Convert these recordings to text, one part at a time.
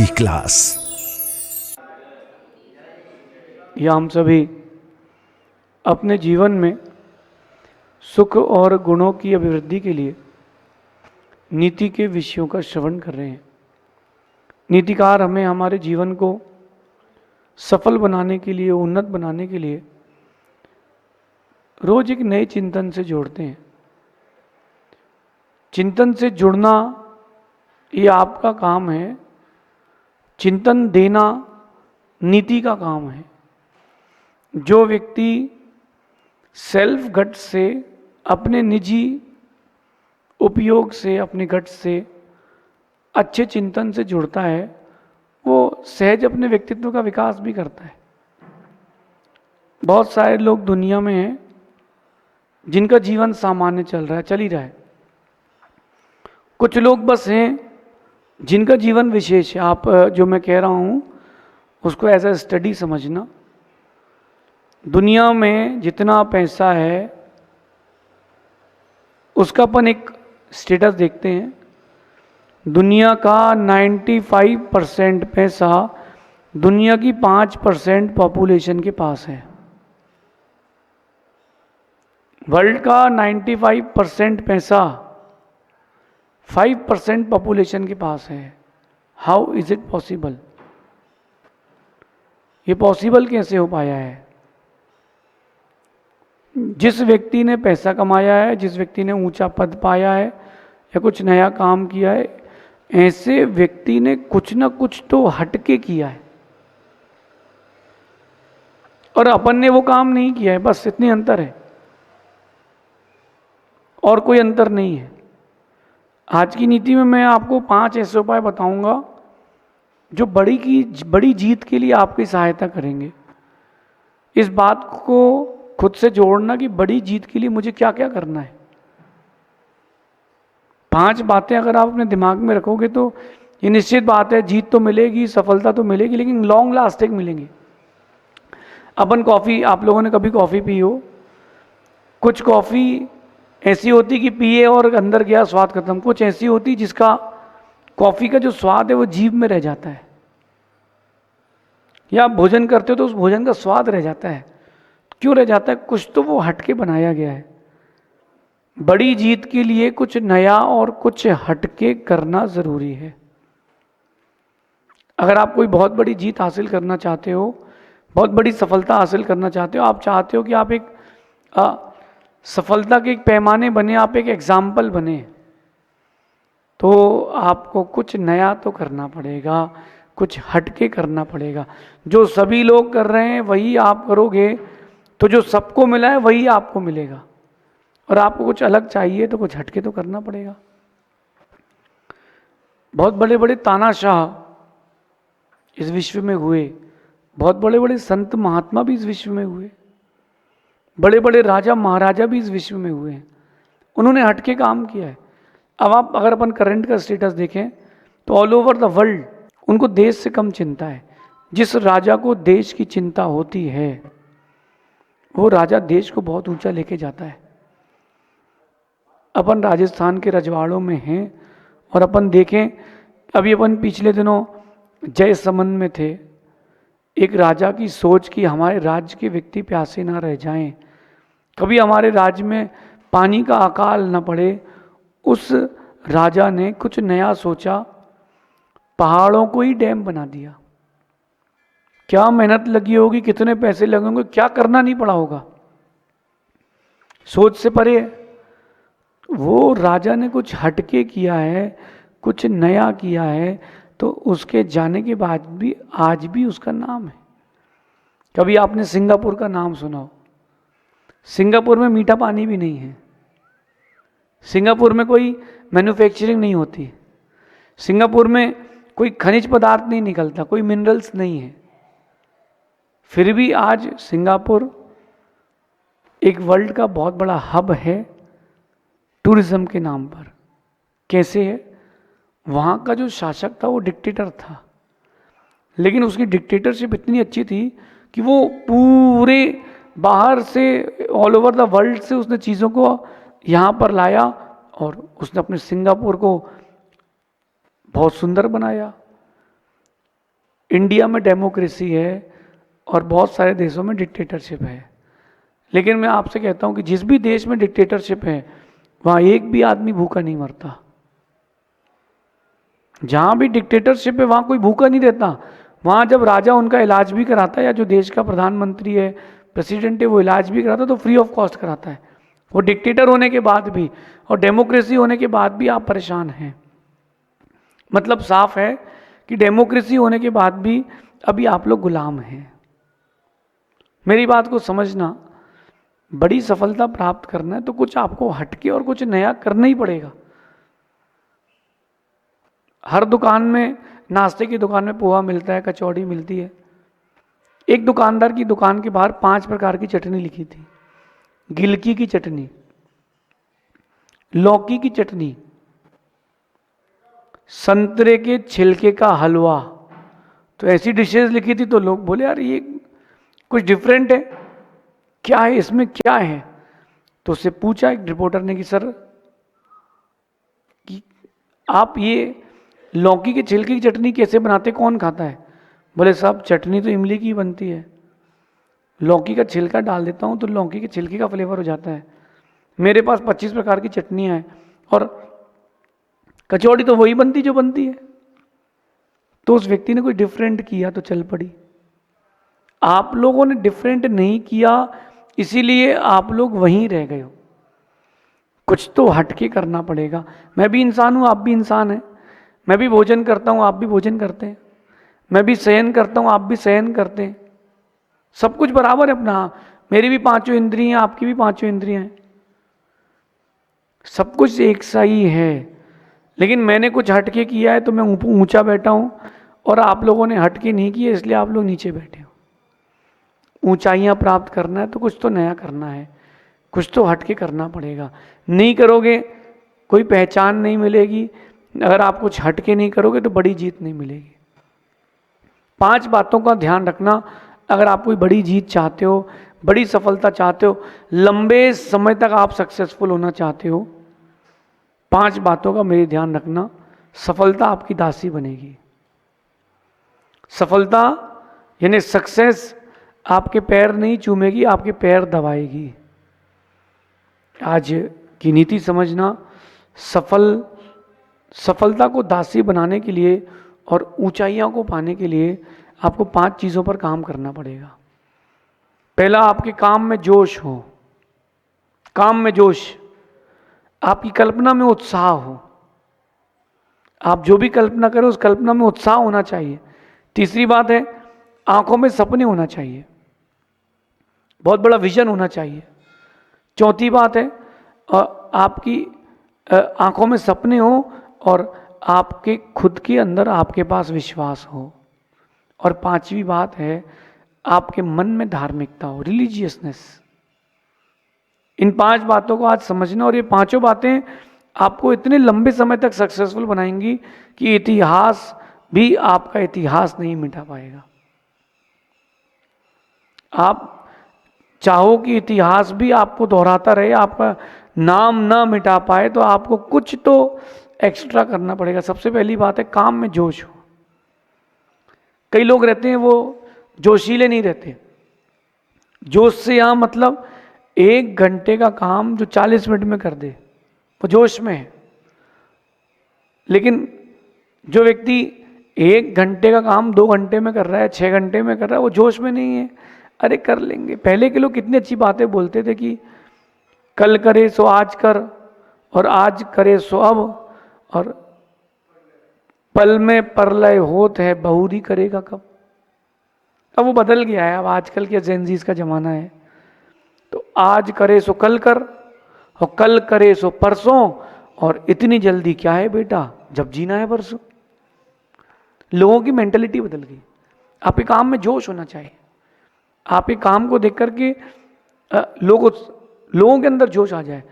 नीति क्लास। या हम सभी अपने जीवन में सुख और गुणों की अभिवृद्धि के लिए नीति के विषयों का श्रवण कर रहे हैं। नीतिकार हमें हमारे जीवन को सफल बनाने के लिए, उन्नत बनाने के लिए रोज एक नए चिंतन से जोड़ते हैं। चिंतन से जुड़ना ये आपका काम है, चिंतन देना नीति का काम है। जो व्यक्ति सेल्फ गट से, अपने निजी उपयोग से, अपने गट से अच्छे चिंतन से जुड़ता है, वो सहज अपने व्यक्तित्व का विकास भी करता है। बहुत सारे लोग दुनिया में हैं जिनका जीवन सामान्य चल रहा है, चल ही रहा है। कुछ लोग बस हैं जिनका जीवन विशेष है। आप जो मैं कह रहा हूँ उसको एज ए स्टडी समझना। दुनिया में जितना पैसा है उसका अपन एक स्टेटस देखते हैं। दुनिया का 95% पैसा दुनिया की 5% पॉपुलेशन के पास है। वर्ल्ड का 95% पैसा 5% पॉपुलेशन के पास है। How is it possible? ये पॉसिबल कैसे हो पाया है? जिस व्यक्ति ने पैसा कमाया है, जिस व्यक्ति ने ऊंचा पद पाया है या कुछ नया काम किया है, ऐसे व्यक्ति ने कुछ ना कुछ तो हटके किया है और अपन ने वो काम नहीं किया है। बस इतनी अंतर है और कोई अंतर नहीं है। आज की नीति में मैं आपको 5 ऐसे उपाय बताऊंगा जो बड़ी जीत के लिए आपकी सहायता करेंगे। इस बात को खुद से जोड़ना कि बड़ी जीत के लिए मुझे क्या क्या करना है। 5 बातें अगर आप अपने दिमाग में रखोगे तो ये निश्चित बात है, जीत तो मिलेगी, सफलता तो मिलेगी, लेकिन लॉन्ग लास्टिंग मिलेंगी। अपन कॉफ़ी, आप लोगों ने कभी कॉफ़ी पी हो? कुछ कॉफ़ी ऐसी होती कि पिए और अंदर गया स्वाद खत्म। कुछ ऐसी होती जिसका कॉफ़ी का जो स्वाद है वो जीभ में रह जाता है। या आप भोजन करते हो तो उस भोजन का स्वाद रह जाता है। क्यों रह जाता है? कुछ तो वो हटके बनाया गया है। बड़ी जीत के लिए कुछ नया और कुछ हटके करना जरूरी है। अगर आप कोई बहुत बड़ी जीत हासिल करना चाहते हो, बहुत बड़ी सफलता हासिल करना चाहते हो, आप चाहते हो कि आप एक सफलता के एक पैमाने बने, आप एक एग्जाम्पल बने, तो आपको कुछ नया तो करना पड़ेगा, कुछ हटके करना पड़ेगा। जो सभी लोग कर रहे हैं वही आप करोगे तो जो सबको मिला है वही आपको मिलेगा। और आपको कुछ अलग चाहिए तो कुछ हटके तो करना पड़ेगा। बहुत बड़े बड़े तानाशाह इस विश्व में हुए, बहुत बड़े बड़े संत महात्मा भी इस विश्व में हुए, बड़े बड़े राजा महाराजा भी इस विश्व में हुए हैं। उन्होंने हटके काम किया है। अब आप अगर अपन करंट का स्टेटस देखें तो ऑल ओवर द वर्ल्ड उनको देश से कम चिंता है। जिस राजा को देश की चिंता होती है वो राजा देश को बहुत ऊंचा लेके जाता है। अपन राजस्थान के रजवाड़ों में हैं और अपन देखें, अभी अपन पिछले दिनों जयसमंद में थे। एक राजा की सोच कि हमारे राज्य के व्यक्ति प्यासे ना रह जाएं, कभी हमारे राज्य में पानी का अकाल न पड़े। उस राजा ने कुछ नया सोचा, पहाड़ों को ही डैम बना दिया। क्या मेहनत लगी होगी, कितने पैसे लगे होंगे, क्या करना नहीं पड़ा होगा, सोच से परे। वो राजा ने कुछ हटके किया है, कुछ नया किया है, तो उसके जाने के बाद भी आज भी उसका नाम है। कभी आपने सिंगापुर का नाम सुना हो? सिंगापुर में मीठा पानी भी नहीं है। सिंगापुर में कोई मैन्युफैक्चरिंग नहीं होती। सिंगापुर में कोई खनिज पदार्थ नहीं निकलता, कोई मिनरल्स नहीं है। फिर भी आज सिंगापुर एक वर्ल्ड का बहुत बड़ा हब है टूरिज्म के नाम पर। कैसे है? वहाँ का जो शासक था वो डिक्टेटर था, लेकिन उसकी डिक्टेटरशिप इतनी अच्छी थी कि वो पूरे बाहर से, ऑल ओवर द वर्ल्ड से उसने चीज़ों को यहाँ पर लाया और उसने अपने सिंगापुर को बहुत सुंदर बनाया। इंडिया में डेमोक्रेसी है और बहुत सारे देशों में डिक्टेटरशिप है, लेकिन मैं आपसे कहता हूं कि जिस भी देश में डिक्टेटरशिप है वहां एक भी आदमी भूखा नहीं मरता। जहां भी डिक्टेटरशिप है वहां कोई भूखा नहीं रहता। वहां जब राजा उनका इलाज भी कराता है, या जो देश का प्रधानमंत्री है, प्रेसिडेंट है, वो इलाज भी कराता है तो फ्री ऑफ कॉस्ट कराता है। वो डिक्टेटर होने के बाद भी और डेमोक्रेसी होने के बाद भी आप परेशान हैं। मतलब साफ है कि डेमोक्रेसी होने के बाद भी अभी आप लोग गुलाम हैं। मेरी बात को समझना, बड़ी सफलता प्राप्त करना है तो कुछ आपको हटके और कुछ नया करना ही पड़ेगा। हर दुकान में, नाश्ते की दुकान में पोहा मिलता है, कचौड़ी मिलती है। एक दुकानदार की दुकान के बाहर 5 प्रकार की चटनी लिखी थी। गिलकी की चटनी, लौकी की चटनी, संतरे के छिलके का हलवा। तो ऐसी डिशेस लिखी थी तो लोग बोले यार ये कुछ डिफरेंट है, क्या है इसमें, क्या है। तो उससे पूछा एक रिपोर्टर ने कि सर कि आप ये लौकी के छिलके की चटनी कैसे बनाते, कौन खाता है। बोले साहब चटनी तो इमली की बनती है, लौकी का छिलका डाल देता हूँ तो लौकी के छिलके का फ्लेवर हो जाता है। मेरे पास 25 प्रकार की चटनियाँ हैं और कचौड़ी तो वही बनती जो बनती है। तो उस व्यक्ति ने कोई डिफरेंट किया तो चल पड़ी। आप लोगों ने डिफरेंट नहीं किया, इसीलिए आप लोग वहीं रह गए हो। कुछ तो हटके करना पड़ेगा। मैं भी इंसान हूं, आप भी इंसान हैं। मैं भी भोजन करता हूं, आप भी भोजन करते हैं। मैं भी शयन करता हूं, आप भी शयन करते हैं। सब कुछ बराबर है अपना। मेरी भी 5 इंद्रियां, आपकी भी 5 इंद्रियां हैं। सब कुछ एक सा ही है, लेकिन मैंने कुछ हटके किया है तो मैं ऊंचा बैठा हूं, और आप लोगों ने हटके नहीं किए इसलिए आप लोग नीचे बैठे हो। ऊंचाइयां प्राप्त करना है तो कुछ तो नया करना है, कुछ तो हटके करना पड़ेगा। नहीं करोगे कोई पहचान नहीं मिलेगी। अगर आप कुछ हटके नहीं करोगे तो बड़ी जीत नहीं मिलेगी। 5 बातों का ध्यान रखना। अगर आप कोई बड़ी जीत चाहते हो, बड़ी सफलता चाहते हो, लंबे समय तक आप सक्सेसफुल होना चाहते हो, 5 बातों का मेरे ध्यान रखना। सफलता आपकी दासी बनेगी। सफलता यानी सक्सेस आपके पैर नहीं चूमेगी, आपके पैर दबाएगी। आज की नीति समझना। सफलता को दासी बनाने के लिए और ऊंचाइयों को पाने के लिए आपको 5 चीजों पर काम करना पड़ेगा। पहला, आपके काम में जोश हो। काम में जोश, आपकी कल्पना में उत्साह हो। आप जो भी कल्पना करें उस कल्पना में उत्साह होना चाहिए। तीसरी बात है, आंखों में सपने होना चाहिए, बहुत बड़ा विजन होना चाहिए। चौथी बात है, आपकी आंखों में सपने हो और आपके खुद के अंदर आपके पास विश्वास हो। और 5वीं बात है, आपके मन में धार्मिकता हो, रिलीजियसनेस। इन 5 बातों को आज समझना, और ये 5 बातें आपको इतने लंबे समय तक सक्सेसफुल बनाएंगी कि इतिहास भी आपका इतिहास नहीं मिटा पाएगा। आप चाहो कि इतिहास भी आपको दोहराता रहे, आपका नाम ना मिटा पाए, तो आपको कुछ तो एक्स्ट्रा करना पड़ेगा। सबसे पहली बात है, काम में जोश हो। कई लोग रहते हैं वो जोशीले नहीं रहते। जोश से यहां मतलब 1 घंटे का काम जो 40 मिनट में कर दे, वो जोश में है। लेकिन जो व्यक्ति 1 घंटे का काम 2 घंटे में कर रहा है, 6 घंटे में कर रहा है, वो जोश में नहीं है। अरे कर लेंगे। पहले के लोग कितनी अच्छी बातें बोलते थे कि कल करे सो आज कर, और आज करे सो अब, और पल में परलय होत है, बहुरी करेगा कब। अब वो बदल गया है। अब आजकल के जेनजीज का जमाना है। तो आज करे सो कल कर, और कल करे सो परसों, और इतनी जल्दी क्या है बेटा, जब जीना है परसों। लोगों की मेंटेलिटी बदल गई। आपके काम में जोश होना चाहिए। आपके काम को देख करके लोगों के अंदर जोश आ जाए।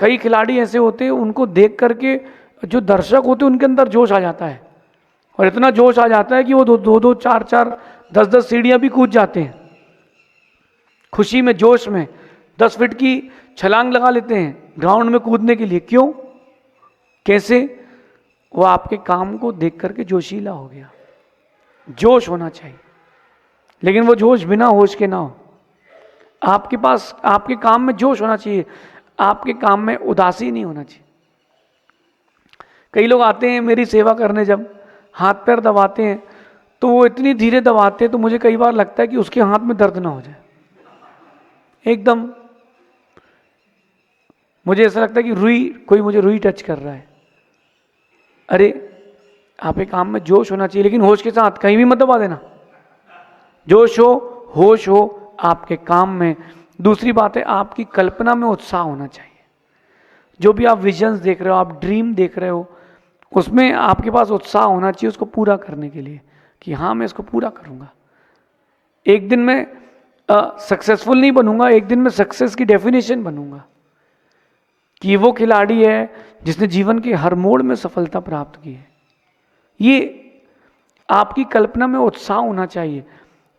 कई खिलाड़ी ऐसे होते हैं, उनको देख करके जो दर्शक होते हैं उनके अंदर जोश आ जाता है, और इतना जोश आ जाता है कि वो 2-2, 4-4, 10-10 सीढ़ियां भी कूद जाते हैं। खुशी में, जोश में 10 फीट की छलांग लगा लेते हैं ग्राउंड में कूदने के लिए। क्यों, कैसे? वो आपके काम को देख करके जोशीला हो गया। जोश होना चाहिए, लेकिन वो जोश बिना होश के ना हो। आपके पास आपके काम में जोश होना चाहिए, आपके काम में उदासी नहीं होना चाहिए। कई लोग आते हैं मेरी सेवा करने, जब हाथ पैर दबाते हैं तो वो इतनी धीरे दबाते हैं तो मुझे कई बार लगता है कि उसके हाथ में दर्द ना हो जाए। एकदम मुझे ऐसा लगता है कि कोई मुझे रुई टच कर रहा है। अरे आपके काम में जोश होना चाहिए, लेकिन होश के साथ कहीं भी मत दबा देना। जोश हो, होश हो आपके काम में। दूसरी बात है, आपकी कल्पना में उत्साह होना चाहिए। जो भी आप विजन्स देख रहे हो, आप ड्रीम देख रहे हो, उसमें आपके पास उत्साह होना चाहिए उसको पूरा करने के लिए, कि हाँ मैं इसको पूरा करूंगा। एक दिन में सक्सेसफुल नहीं बनूंगा, एक दिन में सक्सेस की डेफिनेशन बनूंगा कि वो खिलाड़ी है जिसने जीवन के हर मोड़ में सफलता प्राप्त की है। ये आपकी कल्पना में उत्साह होना चाहिए।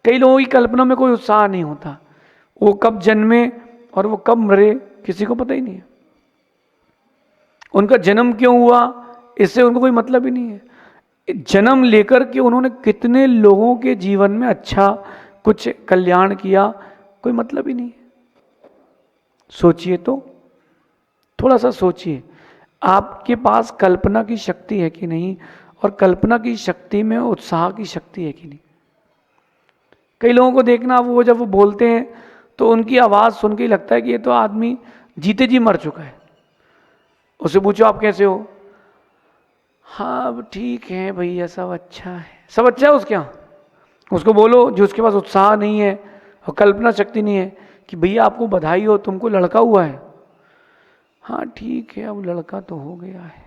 कई लोगों की कल्पना में कोई उत्साह नहीं होता, वो कब जन्मे और वो कब मरे किसी को पता ही नहीं है। उनका जन्म क्यों हुआ इससे उनको कोई मतलब ही नहीं है। जन्म लेकर के उन्होंने कितने लोगों के जीवन में अच्छा कुछ कल्याण किया, कोई मतलब ही नहीं है। सोचिए तो, थोड़ा सा सोचिए, आपके पास कल्पना की शक्ति है कि नहीं, और कल्पना की शक्ति में उत्साह की शक्ति है कि नहीं। कई लोगों को देखना, वो जब वो बोलते हैं तो उनकी आवाज़ सुन के लगता है कि ये तो आदमी जीते जी मर चुका है। उससे पूछो आप कैसे हो, हाँ अब ठीक है भैया, सब अच्छा है, सब अच्छा है उसके यहाँ। उसको बोलो जो उसके पास उत्साह नहीं है और कल्पना शक्ति नहीं है कि भैया आपको बधाई हो, तुमको लड़का हुआ है। हाँ ठीक है, अब लड़का तो हो गया है।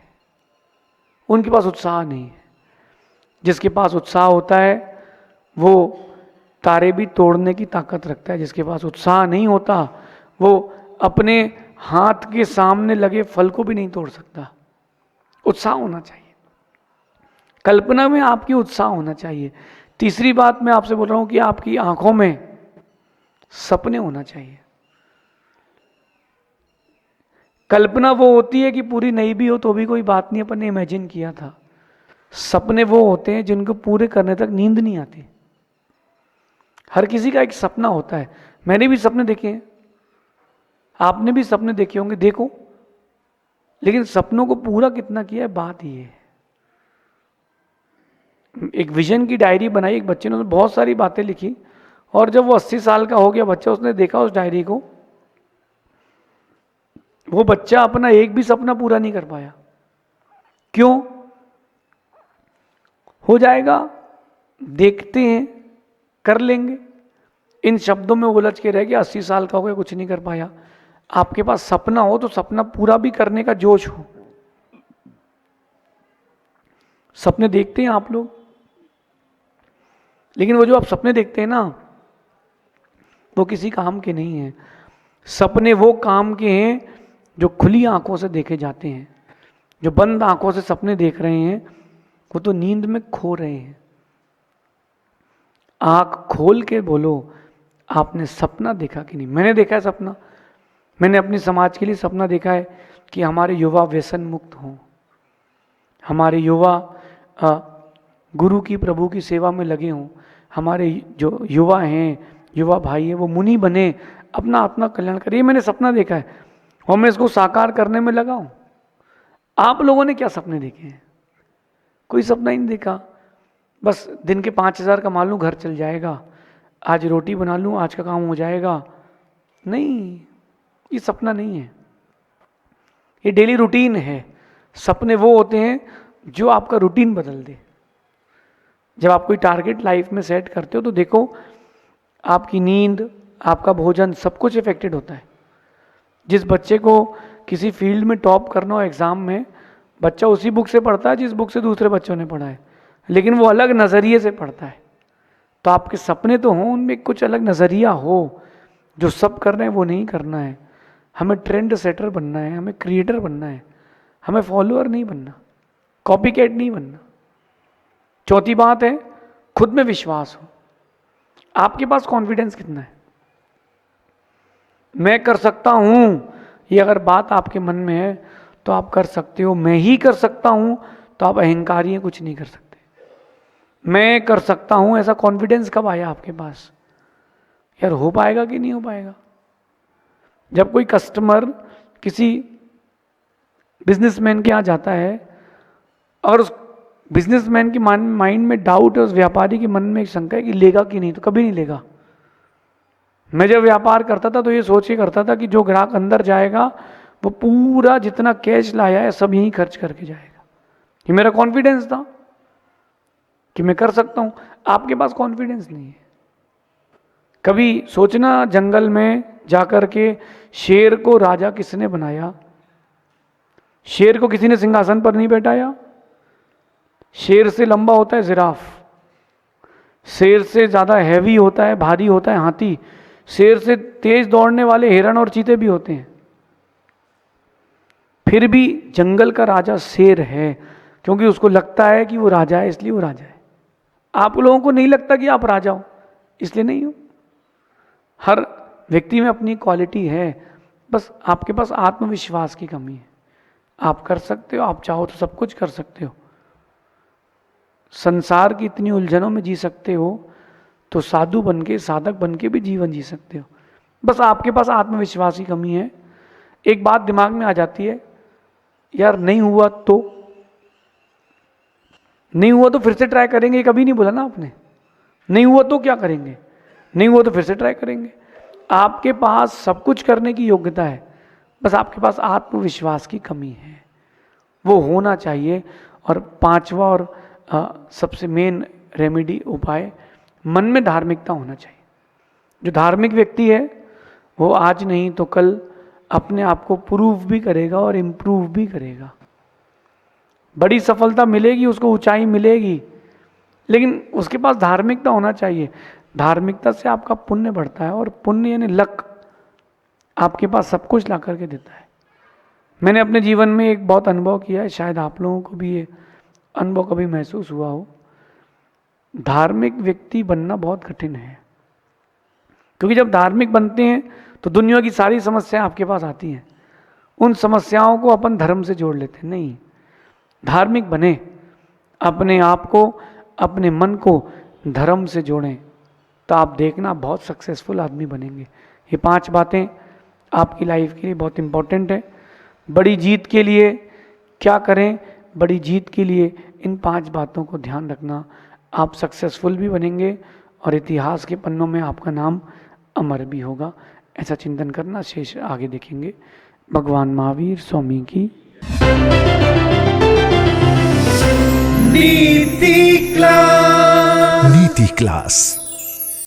उनके पास उत्साह नहीं है। जिसके पास उत्साह होता है वो तारे भी तोड़ने की ताकत रखता है। जिसके पास उत्साह नहीं होता वो अपने हाथ के सामने लगे फल को भी नहीं तोड़ सकता। उत्साह होना चाहिए, कल्पना में आपकी उत्साह होना चाहिए। तीसरी बात मैं आपसे बोल रहा हूं कि आपकी आंखों में सपने होना चाहिए। कल्पना वो होती है कि पूरी नहीं भी हो तो भी कोई बात नहीं, अपन ने इमेजिन किया था। सपने वो होते हैं जिनको पूरे करने तक नींद नहीं आती। हर किसी का एक सपना होता है। मैंने भी सपने देखे हैं, आपने भी सपने देखे होंगे, देखो, लेकिन सपनों को पूरा कितना किया है बात ये है। एक विजन की डायरी बनाई एक बच्चे ने, बहुत सारी बातें लिखी, और जब वो 80 साल का हो गया बच्चा, उसने देखा उस डायरी को, वो बच्चा अपना एक भी सपना पूरा नहीं कर पाया। क्यों? हो जाएगा, देखते हैं, कर लेंगे, इन शब्दों में उलझ के रह गया। 80 साल का हो गया, कुछ नहीं कर पाया। आपके पास सपना हो तो सपना पूरा भी करने का जोश हो। सपने देखते हैं आप लोग, लेकिन वो जो आप सपने देखते हैं ना, वो किसी काम के नहीं है। सपने वो काम के हैं जो खुली आंखों से देखे जाते हैं। जो बंद आंखों से सपने देख रहे हैं वो तो नींद में खो रहे हैं। आंख खोल के बोलो, आपने सपना देखा कि नहीं? मैंने देखा है सपना। मैंने अपने समाज के लिए सपना देखा है कि हमारे युवा व्यसन मुक्त हों, हमारे युवा गुरु की, प्रभु की सेवा में लगे हों, हमारे जो युवा हैं, युवा भाई हैं, वो मुनि बने, अपना अपना कल्याण करें। मैंने सपना देखा है और मैं इसको साकार करने में लगा हूं। आप लोगों ने क्या सपने देखे हैं? कोई सपना ही नहीं देखा। बस दिन के 5,000 कमा लूँ, घर चल जाएगा, आज रोटी बना लूँ, आज का काम हो जाएगा। नहीं, ये सपना नहीं है, ये डेली रूटीन है। सपने वो होते हैं जो आपका रूटीन बदल दे। जब आप कोई टारगेट लाइफ में सेट करते हो तो देखो, आपकी नींद, आपका भोजन, सब कुछ इफेक्टेड होता है। जिस बच्चे को किसी फील्ड में टॉप करना हो एग्जाम में, बच्चा उसी बुक से पढ़ता है जिस बुक से दूसरे बच्चों ने पढ़ा है, लेकिन वो अलग नज़रिए से पढ़ता है। तो आपके सपने तो हों, उनमें कुछ अलग नज़रिया हो। जो सब कर रहे हैं वो नहीं करना है। हमें ट्रेंड सेटर बनना है, हमें क्रिएटर बनना है, हमें फॉलोअर नहीं बनना, कॉपी कैट नहीं बनना। चौथी बात है, खुद में विश्वास हो। आपके पास कॉन्फिडेंस कितना है? मैं कर सकता हूं, ये अगर बात आपके मन में है तो आप कर सकते हो। मैं ही कर सकता हूं तो आप अहंकारी हैं, कुछ नहीं कर सकते। मैं कर सकता हूं, ऐसा कॉन्फिडेंस कब आया आपके पास? यार हो पाएगा कि नहीं हो पाएगा? जब कोई कस्टमर किसी बिजनेसमैन के यहाँ जाता है और उस बिजनेसमैन की माइंड में डाउट है, उस व्यापारी के मन में एक शंका है कि लेगा कि नहीं, तो कभी नहीं लेगा। मैं जब व्यापार करता था तो ये सोच के करता था कि जो ग्राहक अंदर जाएगा वो पूरा जितना कैश लाया है सब यहीं खर्च करके जाएगा। ये मेरा कॉन्फिडेंस था कि मैं कर सकता हूं। आपके पास कॉन्फिडेंस नहीं है। कभी सोचना, जंगल में जाकर के शेर को राजा किसने बनाया? शेर को किसी ने सिंहासन पर नहीं बैठाया। शेर से लंबा होता है जिराफ, शेर से ज्यादा हैवी होता है, भारी होता है हाथी, शेर से तेज दौड़ने वाले हिरण और चीते भी होते हैं। फिर भी जंगल का राजा शेर है, क्योंकि उसको लगता है कि वो राजा है, इसलिए वो राजा है। आप लोगों को नहीं लगता कि आप राजा हो, इसलिए नहीं हो। हर व्यक्ति में अपनी क्वालिटी है, बस आपके पास आत्मविश्वास की कमी है। आप कर सकते हो, आप चाहो तो सब कुछ कर सकते हो। संसार की इतनी उलझनों में जी सकते हो तो साधु बन के, साधक बन के भी जीवन जी सकते हो। बस आपके पास आत्मविश्वास की कमी है। एक बात दिमाग में आ जाती है, यार नहीं हुआ तो फिर से ट्राई करेंगे। कभी नहीं बोला ना आपने, नहीं हुआ तो क्या करेंगे? नहीं हुआ तो फिर से ट्राई करेंगे। आपके पास सब कुछ करने की योग्यता है, बस आपके पास आत्मविश्वास की कमी है, वो होना चाहिए। और पांचवा और सबसे मेन रेमेडी, उपाय, मन में धार्मिकता होना चाहिए। जो धार्मिक व्यक्ति है वो आज नहीं तो कल अपने आप को प्रूव भी करेगा और इम्प्रूव भी करेगा। बड़ी सफलता मिलेगी उसको, ऊंचाई मिलेगी, लेकिन उसके पास धार्मिकता होना चाहिए। धार्मिकता से आपका पुण्य बढ़ता है, और पुण्य यानी लक आपके पास सब कुछ ला करके देता है। मैंने अपने जीवन में एक बहुत अनुभव किया है, शायद आप लोगों को भी ये अनुभव कभी महसूस हुआ हो। धार्मिक व्यक्ति बनना बहुत कठिन है, क्योंकि जब धार्मिक बनते हैं तो दुनिया की सारी समस्याएं आपके पास आती हैं। उन समस्याओं को अपन धर्म से जोड़ लेते हैं। नहीं, धार्मिक बने, अपने आप को, अपने मन को धर्म से जोड़ें, तो आप देखना बहुत सक्सेसफुल आदमी बनेंगे। ये 5 बातें आपकी लाइफ के लिए बहुत इंपॉर्टेंट है। बड़ी जीत के लिए क्या करें? बड़ी जीत के लिए इन 5 बातों को ध्यान रखना, आप सक्सेसफुल भी बनेंगे और इतिहास के पन्नों में आपका नाम अमर भी होगा। ऐसा चिंतन करना, शेष आगे देखेंगे। भगवान महावीर स्वामी की नीति क्लास।